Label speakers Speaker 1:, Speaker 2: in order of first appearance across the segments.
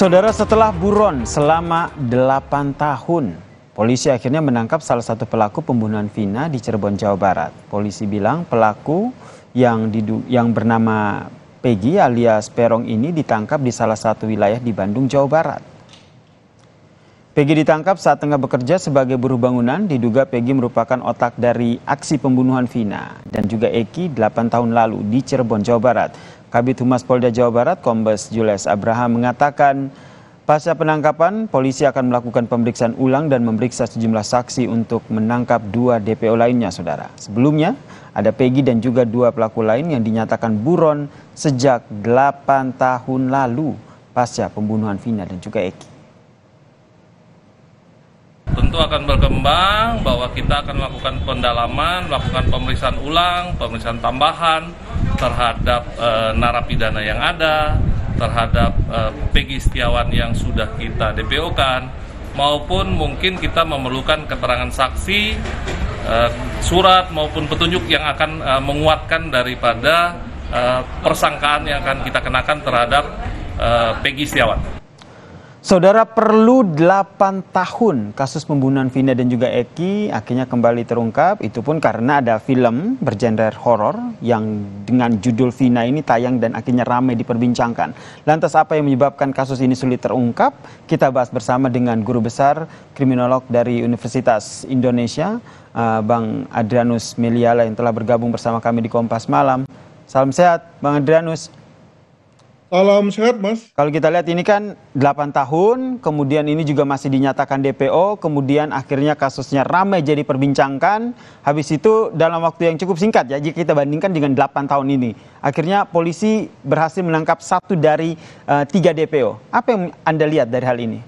Speaker 1: Saudara, setelah buron selama 8 tahun, polisi akhirnya menangkap salah satu pelaku pembunuhan Vina di Cirebon, Jawa Barat. Polisi bilang pelaku yang bernama Peggy alias Perong ini ditangkap di salah satu wilayah di Bandung, Jawa Barat. Peggy ditangkap saat tengah bekerja sebagai buruh bangunan. Diduga Peggy merupakan otak dari aksi pembunuhan Vina dan juga Eki 8 tahun lalu di Cirebon, Jawa Barat. Kabid Humas Polda Jawa Barat, Kombes Jules Abraham mengatakan pasca penangkapan, polisi akan melakukan pemeriksaan ulang dan memeriksa sejumlah saksi untuk menangkap 2 DPO lainnya, saudara. Sebelumnya, ada Peggy dan juga 2 pelaku lain yang dinyatakan buron sejak 8 tahun lalu pasca pembunuhan Vina dan juga Eki.
Speaker 2: Tentu akan berkembang bahwa kita akan melakukan pendalaman, melakukan pemeriksaan ulang, pemeriksaan tambahan terhadap narapidana yang ada, terhadap Peggy Setiawan yang sudah kita DPO-kan, maupun mungkin kita memerlukan keterangan saksi, surat maupun petunjuk yang akan menguatkan daripada persangkaan yang akan kita kenakan terhadap Peggy Setiawan.
Speaker 1: Saudara, perlu 8 tahun kasus pembunuhan Vina dan juga Eki akhirnya kembali terungkap. Itu pun karena ada film bergenre horor yang dengan judul Vina ini tayang dan akhirnya ramai diperbincangkan. Lantas apa yang menyebabkan kasus ini sulit terungkap? Kita bahas bersama dengan Guru Besar Kriminolog dari Universitas Indonesia, Bang Adrianus Meliala yang telah bergabung bersama kami di Kompas Malam. Salam sehat, Bang Adrianus.
Speaker 3: Salam sehat, Mas.
Speaker 1: Kalau kita lihat ini kan 8 tahun, kemudian ini juga masih dinyatakan DPO, kemudian akhirnya kasusnya ramai jadi perbincangkan. Habis itu dalam waktu yang cukup singkat ya, jika kita bandingkan dengan 8 tahun ini. Akhirnya polisi berhasil menangkap 1 dari 3 DPO. Apa yang Anda lihat dari hal ini?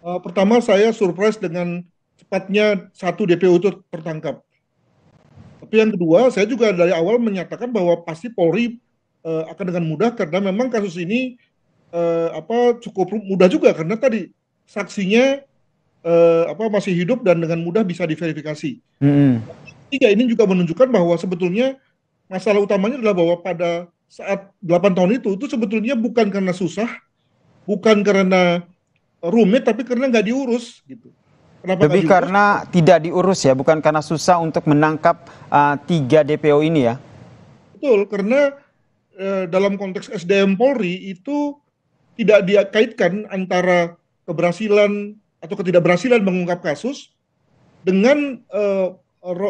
Speaker 3: Pertama, saya surprise dengan cepatnya 1 DPO itu tertangkap. Tapi yang kedua, saya juga dari awal menyatakan bahwa pasti Polri akan dengan mudah, karena memang kasus ini cukup mudah juga karena tadi saksinya masih hidup dan dengan mudah bisa diverifikasi. Tiga ini juga menunjukkan bahwa sebetulnya masalah utamanya adalah bahwa pada saat 8 tahun itu sebetulnya bukan karena susah, bukan karena rumit, tapi karena nggak diurus gitu. Kenapa
Speaker 1: Lebih karena tidak diurus ya, bukan karena susah untuk menangkap 3 DPO ini ya? Betul,
Speaker 3: karena dalam konteks SDM Polri itu tidak dikaitkan antara keberhasilan atau ketidakberhasilan mengungkap kasus dengan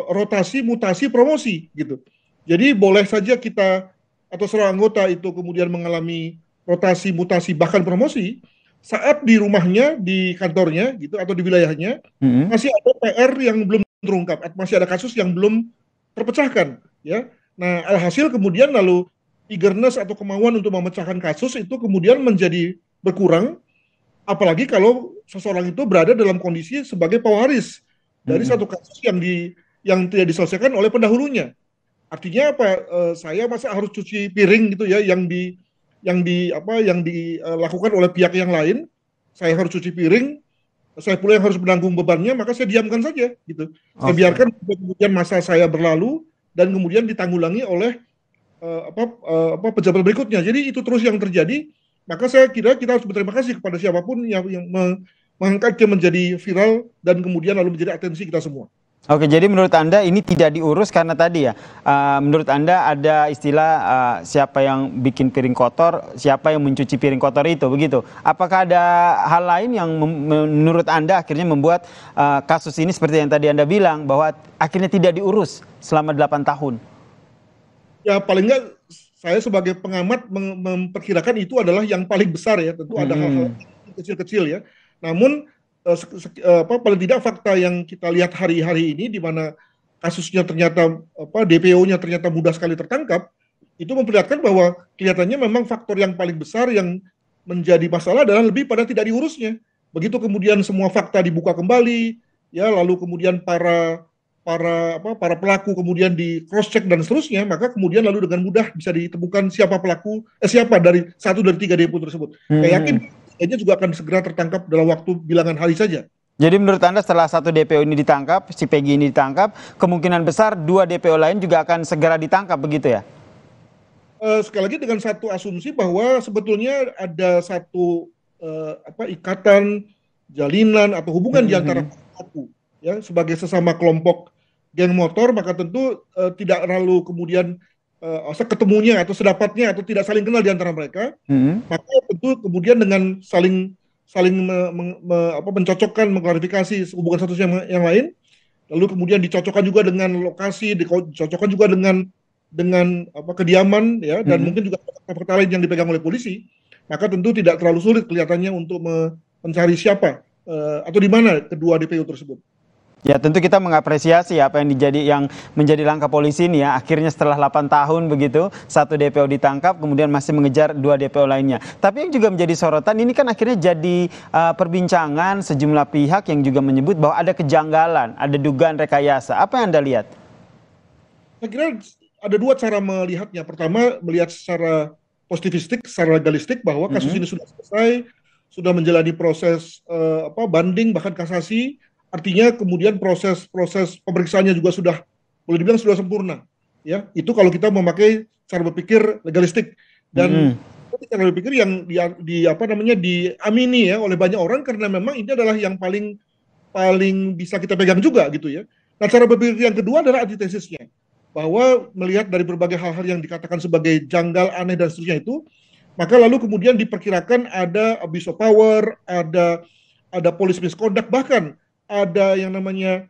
Speaker 3: rotasi, mutasi, promosi gitu. Jadi boleh saja kita atau seorang anggota itu kemudian mengalami rotasi, mutasi, bahkan promosi saat di rumahnya, di kantornya gitu atau di wilayahnya masih ada PR yang belum terungkap, masih ada kasus yang belum terpecahkan ya. Nah, alhasil kemudian lalu eagerness atau kemauan untuk memecahkan kasus itu kemudian menjadi berkurang, apalagi kalau seseorang itu berada dalam kondisi sebagai pewaris dari satu kasus yang tidak diselesaikan oleh pendahulunya. Artinya apa? Saya masa harus cuci piring gitu ya, yang dilakukan oleh pihak yang lain. Saya harus cuci piring, saya pula yang harus menanggung bebannya, maka saya diamkan saja gitu. Saya biarkan kemudian masa saya berlalu dan kemudian ditanggulangi oleh pejabat berikutnya. Jadi itu terus yang terjadi. Maka saya kira kita harus berterima kasih kepada siapapun yang mengangkatnya menjadi viral dan kemudian lalu menjadi atensi kita semua.
Speaker 1: Oke, jadi menurut Anda ini tidak diurus karena tadi ya, menurut Anda ada istilah siapa yang bikin piring kotor, siapa yang mencuci piring kotor itu, begitu. Apakah ada hal lain yang menurut Anda akhirnya membuat kasus ini seperti yang tadi Anda bilang, bahwa akhirnya tidak diurus selama 8 tahun?
Speaker 3: Ya paling enggak saya sebagai pengamat memperkirakan itu adalah yang paling besar ya, tentu ada hal-hal kecil-kecil ya. Namun paling tidak fakta yang kita lihat hari-hari ini di mana kasusnya ternyata DPO-nya ternyata mudah sekali tertangkap, itu memperlihatkan bahwa kelihatannya memang faktor yang paling besar yang menjadi masalah adalah lebih pada tidak diurusnya. Begitu kemudian semua fakta dibuka kembali, ya lalu kemudian para pelaku kemudian di cross check dan seterusnya, maka kemudian lalu dengan mudah bisa ditemukan siapa dari 1 dari 3 DPO tersebut. Saya yakin kayaknya juga akan segera tertangkap dalam waktu bilangan hari saja.
Speaker 1: Jadi menurut Anda setelah 1 DPO ini ditangkap, si Peggy ini ditangkap, kemungkinan besar 2 DPO lain juga akan segera ditangkap begitu ya?
Speaker 3: sekali lagi dengan satu asumsi bahwa sebetulnya ada satu ikatan, jalinan atau hubungan di antara pelaku, ya, sebagai sesama kelompok geng motor, maka tentu tidak terlalu kemudian seketemunya atau sedapatnya atau tidak saling kenal di antara mereka, maka tentu kemudian dengan saling mencocokkan, mengklarifikasi hubungan satu yang lain, lalu kemudian dicocokkan juga dengan lokasi, dicocokkan juga dengan kediaman, ya, dan mungkin juga fakta lain yang dipegang oleh polisi, maka tentu tidak terlalu sulit kelihatannya untuk mencari siapa atau di mana kedua DPO tersebut.
Speaker 1: Ya, tentu kita mengapresiasi apa yang menjadi langkah polisi ini ya. Akhirnya setelah 8 tahun begitu, satu DPO ditangkap, kemudian masih mengejar 2 DPO lainnya. Tapi yang juga menjadi sorotan ini kan akhirnya jadi perbincangan sejumlah pihak yang juga menyebut bahwa ada kejanggalan, ada dugaan rekayasa. Apa yang Anda lihat?
Speaker 3: Saya kira ada 2 cara melihatnya. Pertama, melihat secara positivistik, secara legalistik bahwa kasus ini sudah selesai, sudah menjalani proses banding bahkan kasasi. Artinya kemudian proses pemeriksaannya juga sudah boleh dibilang sudah sempurna, ya. Itu kalau kita memakai cara berpikir legalistik, dan cara berpikir yang diamini ya oleh banyak orang, karena memang ini adalah yang paling bisa kita pegang juga gitu ya. Nah, cara berpikir yang kedua adalah antitesisnya, bahwa melihat dari berbagai hal-hal yang dikatakan sebagai janggal, aneh dan seterusnya itu, maka lalu kemudian diperkirakan ada abuse of power, ada police misconduct, bahkan ada yang namanya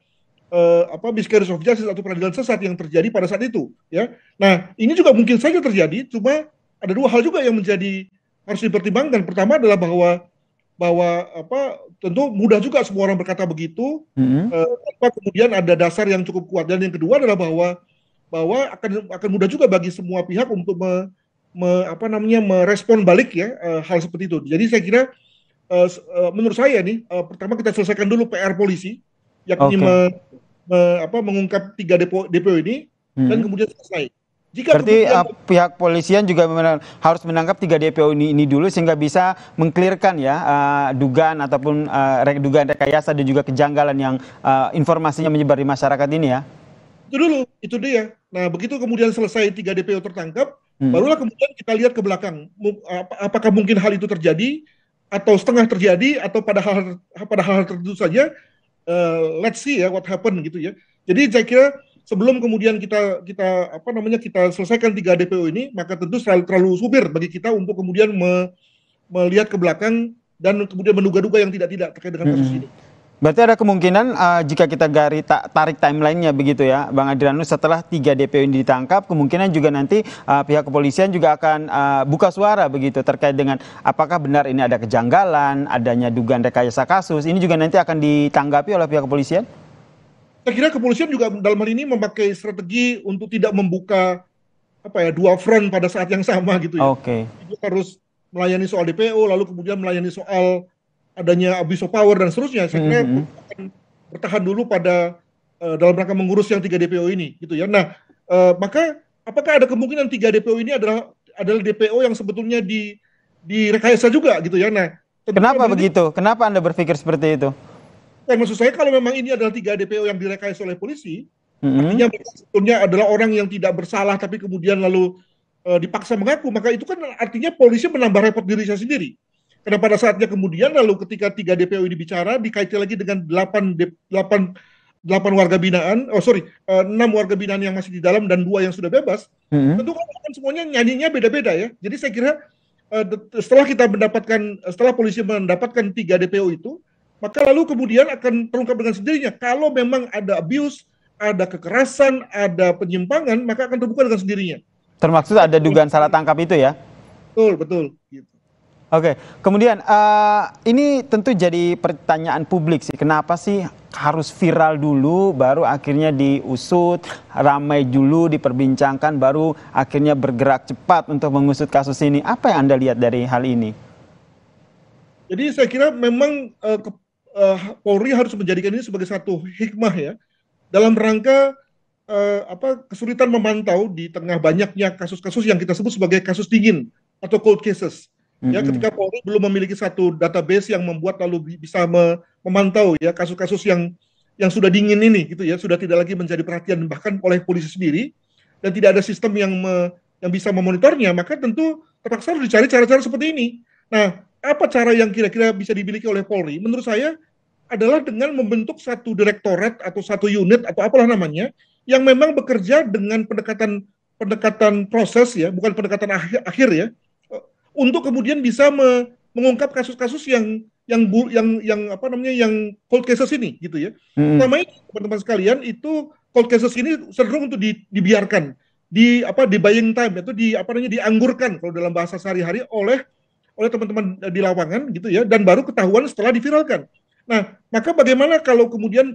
Speaker 3: miscarriage of justice atau peradilan sesat yang terjadi pada saat itu, ya. Nah, ini juga mungkin saja terjadi, cuma ada 2 hal juga yang harus dipertimbangkan. Pertama adalah bahwa tentu mudah juga semua orang berkata begitu, kemudian ada dasar yang cukup kuat, dan yang kedua adalah bahwa akan mudah juga bagi semua pihak untuk merespon balik ya hal seperti itu. Jadi saya kira menurut saya nih, pertama kita selesaikan dulu PR polisi, yakni mengungkap 3 DPO ini, dan kemudian selesai.
Speaker 1: Berarti pihak polisian juga harus menangkap 3 DPO ini dulu sehingga bisa mengklirkan ya dugaan ataupun dugaan rekayasa dan juga kejanggalan yang informasinya menyebar di masyarakat ini ya.
Speaker 3: Itu dia. Nah, begitu kemudian selesai 3 DPO tertangkap, barulah kemudian kita lihat ke belakang, apakah mungkin hal itu terjadi atau setengah terjadi atau pada hal tertentu saja. Let's see ya what happen gitu ya. Jadi saya kira sebelum kemudian kita selesaikan 3 DPO ini, maka tentu terlalu supir bagi kita untuk kemudian melihat ke belakang dan kemudian menduga-duga yang tidak terkait dengan kasus ini.
Speaker 1: Berarti ada kemungkinan jika kita tarik timelinenya begitu ya, Bang Adrianus, setelah 3 DPO ini ditangkap, kemungkinan juga nanti pihak kepolisian juga akan buka suara begitu terkait dengan apakah benar ini ada kejanggalan, adanya dugaan rekayasa kasus. Ini juga nanti akan ditanggapi oleh pihak kepolisian?
Speaker 3: Saya kira kepolisian juga dalam hal ini memakai strategi untuk tidak membuka 2 front pada saat yang sama gitu ya.
Speaker 1: Oke.
Speaker 3: Itu harus melayani soal DPO, lalu kemudian melayani soal adanya abuse of power dan seterusnya. Saya kira akan bertahan dulu pada dalam rangka mengurus yang 3 DPO ini gitu ya. Nah, maka apakah ada kemungkinan 3 DPO ini adalah DPO yang sebetulnya direkayasa juga gitu ya. Nah,
Speaker 1: kenapa begitu? Kenapa Anda berpikir seperti itu?
Speaker 3: Maksud saya kalau memang ini adalah 3 DPO yang direkayasa oleh polisi, artinya mereka sebetulnya adalah orang yang tidak bersalah tapi kemudian lalu dipaksa mengaku, maka itu kan artinya polisi menambah repot diri saya sendiri. Karena pada saatnya kemudian lalu ketika 3 DPO ini bicara dikaitkan lagi dengan 8 warga binaan, 6 warga binaan yang masih di dalam dan 2 yang sudah bebas, tentu kan semuanya nyanyinya beda-beda ya. Jadi saya kira setelah polisi mendapatkan 3 DPO itu, maka lalu kemudian akan terungkap dengan sendirinya. Kalau memang ada abuse, ada kekerasan, ada penyimpangan, maka akan terbuka dengan sendirinya.
Speaker 1: Termaksud ada dugaan salah tangkap itu ya?
Speaker 3: Betul. Gitu.
Speaker 1: Oke, kemudian ini tentu jadi pertanyaan publik sih. Kenapa sih harus viral dulu, baru akhirnya diusut, ramai dulu, diperbincangkan, baru akhirnya bergerak cepat untuk mengusut kasus ini? Apa yang Anda lihat dari hal ini?
Speaker 3: Jadi saya kira memang Polri harus menjadikan ini sebagai satu hikmah ya, dalam rangka kesulitan memantau di tengah banyaknya kasus-kasus yang kita sebut sebagai kasus dingin atau cold cases. Ya, ketika Polri belum memiliki satu database yang membuat lalu bisa memantau ya kasus-kasus yang sudah dingin ini gitu ya, sudah tidak lagi menjadi perhatian bahkan oleh polisi sendiri, dan tidak ada sistem yang yang bisa memonitornya, maka tentu terpaksa harus dicari cara-cara seperti ini. Nah, apa cara yang kira-kira bisa dimiliki oleh Polri? Menurut saya adalah dengan membentuk satu direktorat atau satu unit atau apalah namanya yang memang bekerja dengan pendekatan proses ya, bukan pendekatan akhir ya, untuk kemudian bisa mengungkap kasus-kasus yang apa namanya yang cold cases ini gitu ya. Selama ini teman-teman sekalian itu cold cases ini cenderung untuk dibiarkan di buying time itu dianggurkan kalau dalam bahasa sehari-hari oleh teman-teman di lapangan gitu ya, dan baru ketahuan setelah diviralkan. Nah, maka bagaimana kalau kemudian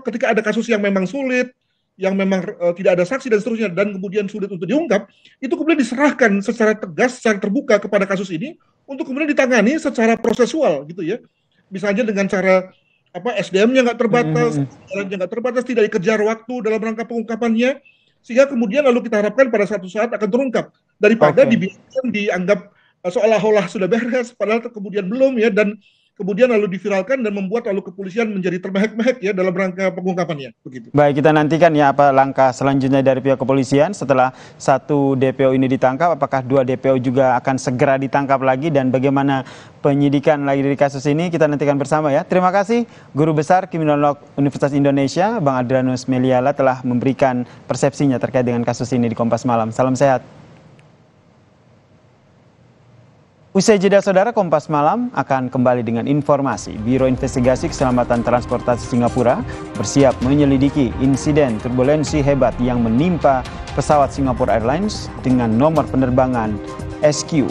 Speaker 3: ketika ada kasus yang memang sulit, yang memang tidak ada saksi dan seterusnya, dan kemudian sulit untuk diungkap, itu kemudian diserahkan secara tegas, secara terbuka kepada kasus ini untuk kemudian ditangani secara prosesual gitu ya. Misalnya dengan cara SDM-nya nggak terbatas, jalannya nggak terbatas, tidak dikejar waktu dalam rangka pengungkapannya, sehingga kemudian lalu kita harapkan pada satu saat akan terungkap daripada dibiarkan dianggap seolah-olah sudah beres, padahal kemudian belum ya, dan kemudian lalu diviralkan dan membuat lalu kepolisian menjadi termehek-mehek ya dalam rangka pengungkapannya. Begitu.
Speaker 1: Baik, kita nantikan ya apa langkah selanjutnya dari pihak kepolisian setelah satu DPO ini ditangkap. Apakah 2 DPO juga akan segera ditangkap lagi, dan bagaimana penyidikan lagi dari kasus ini kita nantikan bersama ya. Terima kasih Guru Besar Kriminolog Universitas Indonesia Bang Adrianus Meliala telah memberikan persepsinya terkait dengan kasus ini di Kompas Malam. Salam sehat. Usai jeda saudara, Kompas Malam akan kembali dengan informasi. Biro Investigasi Keselamatan Transportasi Singapura bersiap menyelidiki insiden turbulensi hebat yang menimpa pesawat Singapore Airlines dengan nomor penerbangan SQ